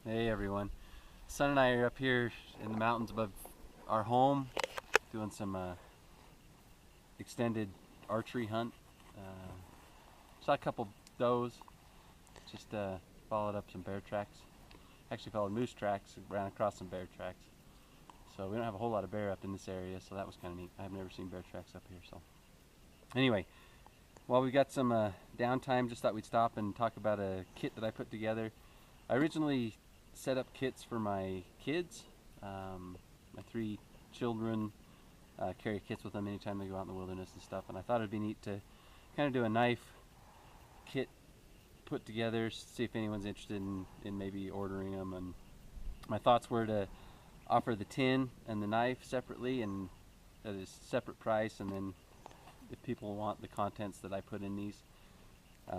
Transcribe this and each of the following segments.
Hey everyone. Son and I are up here in the mountains above our home doing some extended archery hunt. Uh, Saw a couple does, just followed up some bear tracks. Actually followed moose tracks, ran across some bear tracks. So we don't have a whole lot of bear up in this area, so that was kind of neat. I've never seen bear tracks up here. So anyway, while we got some downtime, just thought we'd stop and talk about a kit that I put together. I originally set up kits for my kids. My three children carry kits with them anytime they go out in the wilderness and stuff, and I thought it'd be neat to kind of do a knife kit put together, see if anyone's interested in maybe ordering them. And my thoughts were to offer the tin and the knife separately and at a separate price, and then if people want the contents that I put in these,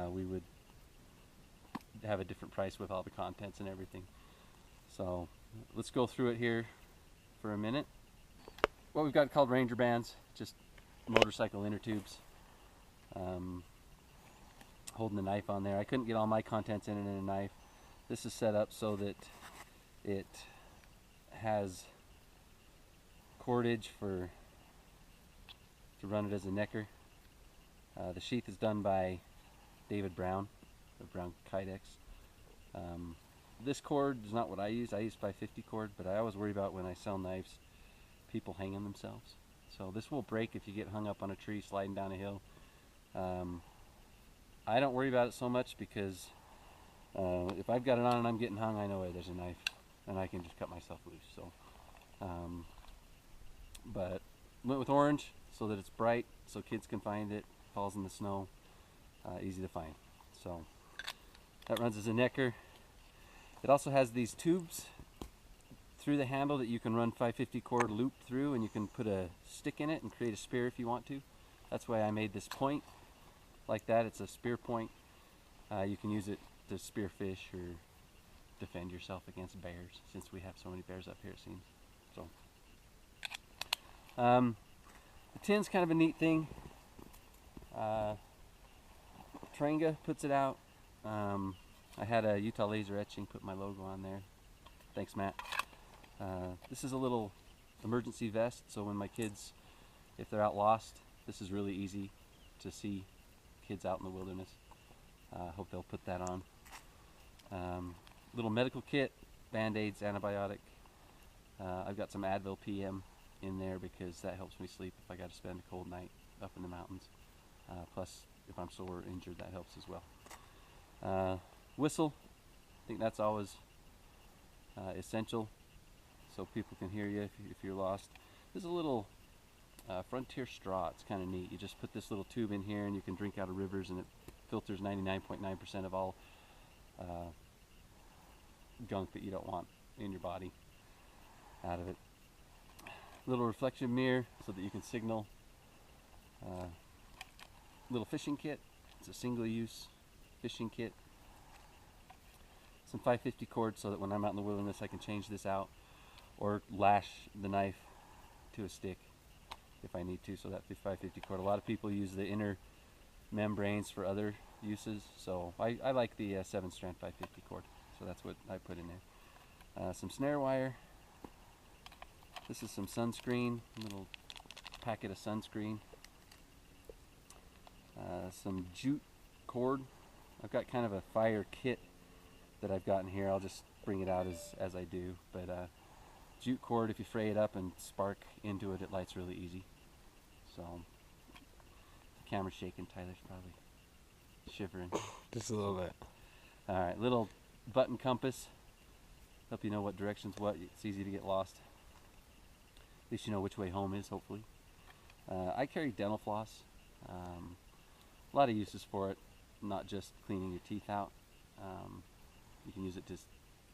we would have a different price with all the contents and everything. So let's go through it here for a minute. What we've got called Ranger bands, just motorcycle inner tubes, holding the knife on there. I couldn't get all my contents in a knife. This is set up so that it has cordage to run it as a necker. The sheath is done by David Brown of Brown Kydex. This cord is not what I use. I use 550 cord, but I always worry about when I sell knives, people hanging themselves. So this will break if you get hung up on a tree sliding down a hill. I don't worry about it so much because if I've got it on and I'm getting hung, I know there's a knife and I can just cut myself loose. So, but went with orange so that it's bright, so kids can find it. Falls in the snow, easy to find. So that runs as a necker. It also has these tubes through the handle that you can run 550 cord loop through, and you can put a stick in it and create a spear if you want to. That's why I made this point like that. It's a spear point. You can use it to spear fish or defend yourself against bears, since we have so many bears up here, it seems. So the tin's kind of a neat thing. Trenga puts it out. I had a Utah Laser Etching put my logo on there. Thanks, Matt. This is a little emergency vest, so when my kids, if they're out lost, this is really easy to see kids out in the wilderness. Hope they'll put that on. Little medical kit, Band-Aids, antibiotic. I've got some Advil PM in there because that helps me sleep if I got to spend a cold night up in the mountains. Plus, if I'm sore or injured, that helps as well. Whistle, I think that's always essential, so people can hear you if you're lost. There's a little Frontier straw. It's kind of neat. You just put this little tube in here and you can drink out of rivers, and it filters 99.9% of all gunk that you don't want in your body out of it. Little reflection mirror so that you can signal. Little fishing kit. It's a single use fishing kit. Some 550 cord so that when I'm out in the wilderness I can change this out or lash the knife to a stick if I need to. So that 550 cord. A lot of people use the inner membranes for other uses, so I like the 7-strand 550 cord, so that's what I put in there. Some snare wire. This is some sunscreen, a little packet of sunscreen. Some jute cord. I've got kind of a fire kit that I've got in here. I'll just bring it out as I do, but jute cord, if you fray it up and spark into it, it lights really easy. So the camera's shaking. Tyler's probably shivering. Just a little bit. Alright, little button compass. Help you know what direction's what. It's easy to get lost. At least you know which way home is, hopefully. I carry dental floss. A lot of uses for it, not just cleaning your teeth out. You can use it to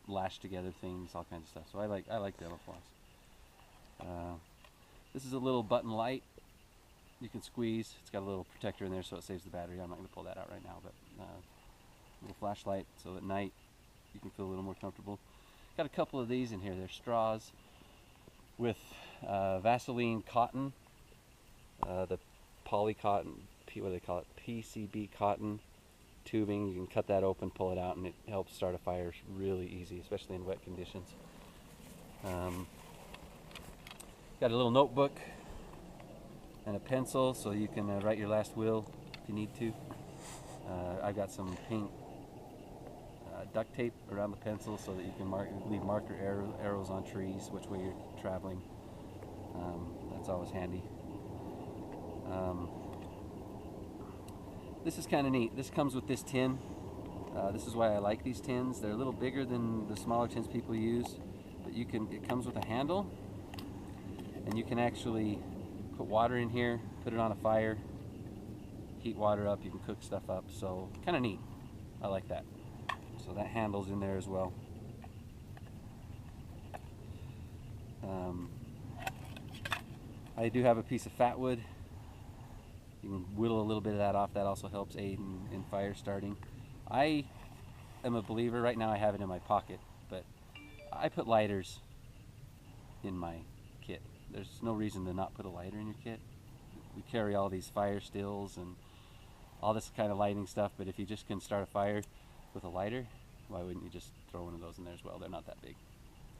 lash together things, all kinds of stuff. So I like dental floss. This is a little button light. You can squeeze. It's got a little protector in there so it saves the battery. I'm not going to pull that out right now, but little flashlight so at night you can feel a little more comfortable. Got a couple of these in here. They're straws with Vaseline cotton, the poly cotton, what do they call it? PCB cotton tubing. You can cut that open, pull it out, and it helps start a fire really easy, especially in wet conditions. Got a little notebook and a pencil so you can write your last will if you need to. I've got some pink duct tape around the pencil so that you can leave marker arrows on trees which way you're traveling. That's always handy. This is kind of neat. This comes with this tin. This is why I like these tins. They're a little bigger than the smaller tins people use, but it comes with a handle, and you can actually put water in here, put it on a fire, heat water up, you can cook stuff up, so kind of neat. I like that. So that handle's in there as well. I do have a piece of fat wood. You can whittle a little bit of that off. That also helps aid in fire starting. I am a believer, right now I have it in my pocket, but I put lighters in my kit. There's no reason to not put a lighter in your kit. We carry all these fire stills and all this kind of lighting stuff, but if you just can start a fire with a lighter, why wouldn't you just throw one of those in there as well? They're not that big.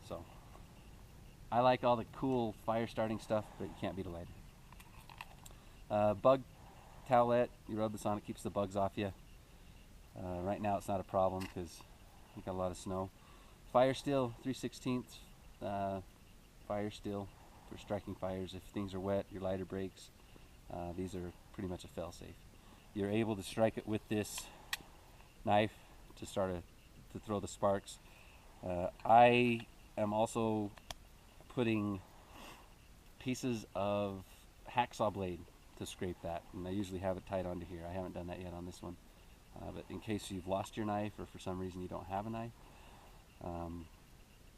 So I like all the cool fire starting stuff, but you can't beat a lighter. Bug towelette, you rub this on, it keeps the bugs off you. Right now it's not a problem because we've got a lot of snow. Fire steel, 3/16 fire steel for striking fires. If things are wet, your lighter breaks, these are pretty much a fail-safe. You're able to strike it with this knife to to throw the sparks. I am also putting pieces of hacksaw blade to scrape that, and I usually have it tied onto here. I haven't done that yet on this one, but in case you've lost your knife or for some reason you don't have a knife,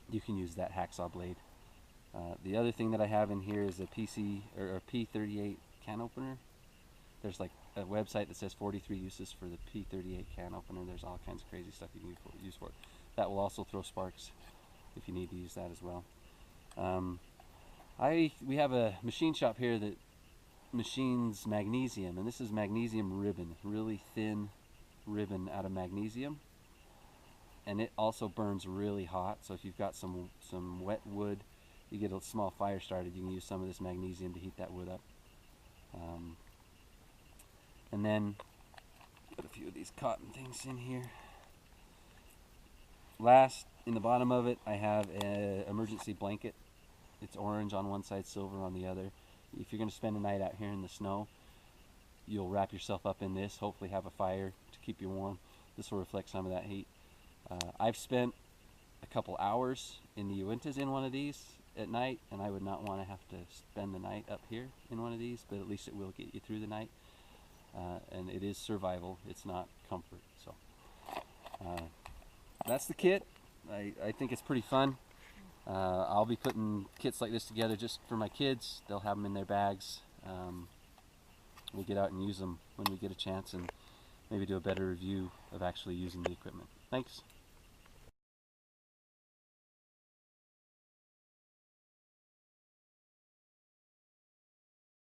you can use that hacksaw blade. The other thing that I have in here is a P38 can opener. There's like a website that says 43 uses for the P38 can opener. There's all kinds of crazy stuff you can use for it. That will also throw sparks if you need to use that as well. We have a machine shop here that machines magnesium, and this is magnesium ribbon, really thin ribbon out of magnesium, and it also burns really hot. So if you've got some wet wood, you get a small fire started, you can use some of this magnesium to heat that wood up. And then put a few of these cotton things in here. Last, in the bottom of it, I have an emergency blanket. It's orange on one side, silver on the other. If you're going to spend a night out here in the snow, you'll wrap yourself up in this, hopefully have a fire to keep you warm. This will reflect some of that heat. I've spent a couple hours in the Uintas in one of these at night, and I would not want to have to spend the night up here in one of these, but at least it will get you through the night. And it is survival, it's not comfort. So that's the kit. I think it's pretty fun. I'll be putting kits like this together just for my kids. They'll have them in their bags. We'll get out and use them when we get a chance, and maybe do a better review of actually using the equipment. Thanks.